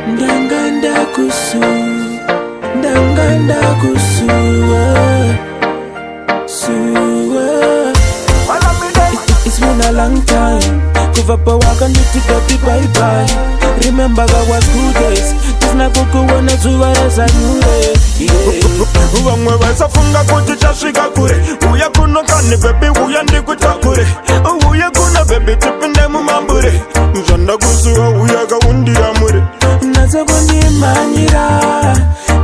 Ndanganda kusu, ndanganda kusu, It's been a long time. Kuva walk and you bye bye. Remember that was good days. This na kukuona zuwa esa nyule. Uwamwe wesa funga kuchicha shika kure. Uya kuno kani baby uya ndi kutakure. Uya kuna baby tipinde mumambure. Njanda kusuwa uya kaundi amure. Nazo kundi manyira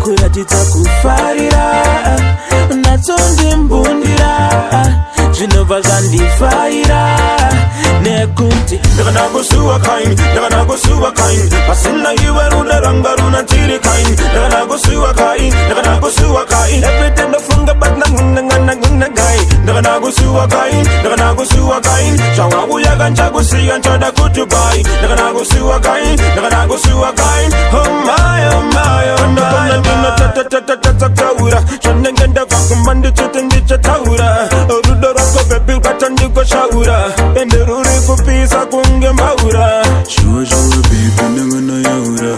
kuratita kufarira. Nazo ndi mbundira Jinova zandifaira Nekunti Daga nago suwa kain, daga nago suwa kain. Pasina iwe runa ranga runa tiri kain. Daga nago suwa kain, daga nago suwa kain. Everything the funga but na gai. Daga nago suwa kain, daga nago suwa kain. Shawa uya gancha gusi gancha da kutubai. Daga nago suwa kain, daga nago suwa kain. Oh my, oh my, oh my, oh my. Taura, shanengenda vakumbandi chitindi chataura. Rudorako baby batandi kwa shaura. Enderuri kupisa kunge maura. Shua baby nangana yaura.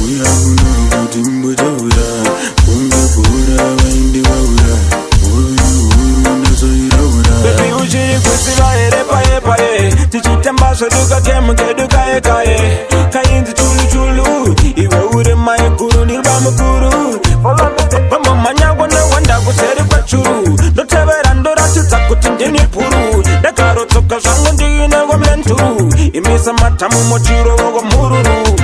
Uya kuna kutimbo jaura. Kunge pura waindi waura. Uru nasoiraura. Baby ujiri kusiva ere pae pae. Tichitamba soduka kemuke duka ekae. Kainzi chulu chulu. Iwe ure mae kuru nirba mukuru. Mama manya wana wanda kuseri kwa churu. Notevera ndora chitakuti ndini puru. Dekaro toka zangu ndine wa menturu. Imisa matamu mochiro wa mururu.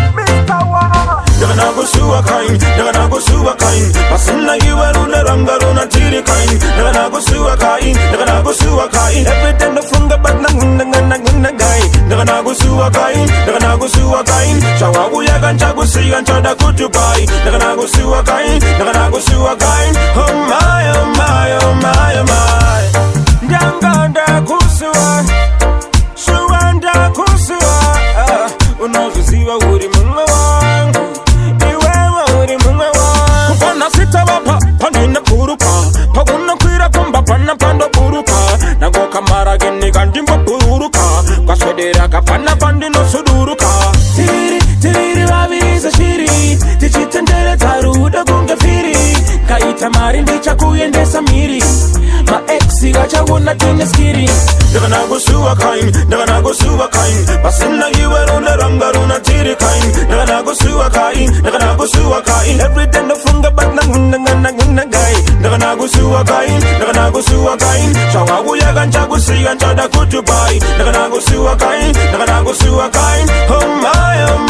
Daga nago suwa kain, daga nago suwa kain. Pasina iwe runa ranga runa tiri kain. Daga nago suwa kain, daga nago suwa kain. Everything the funga but na gai. Daga nago suwa kain, daga nago suwa kain. Shawa uya gancha gusi gancha da kutubai. Daga nago suwa kain, daga nago suwa kain. Oh my, oh my, oh my, oh my. Ndanganda kusuwa, suwanda kusuwa. Unozuziwa uri munga wangu. Panina puruka, paguna kwira kumba pana pando puruka. Nago kamara geni gandimba puruka. Kaswedera kapana pandino suduruka. Tiri wabiriza shiri. Tichitendere taruda gunga firi. Kaita mari ndicha kuyende samiri. Ma exi gacha wuna tunga skiri. Daga nago suwa kain, daga nago suwa kain. Pasina iwe runa ranga runa tiri kain. Daga nago suwa kain, daga nago suwa kain. Everything the funga but na gai. Daga nago suwa kain, daga nago suwa kain. Shawa uya gancha gusi gancha da kutubai. Daga nago suwa kain, daga nago suwa kain. Oh my, oh my.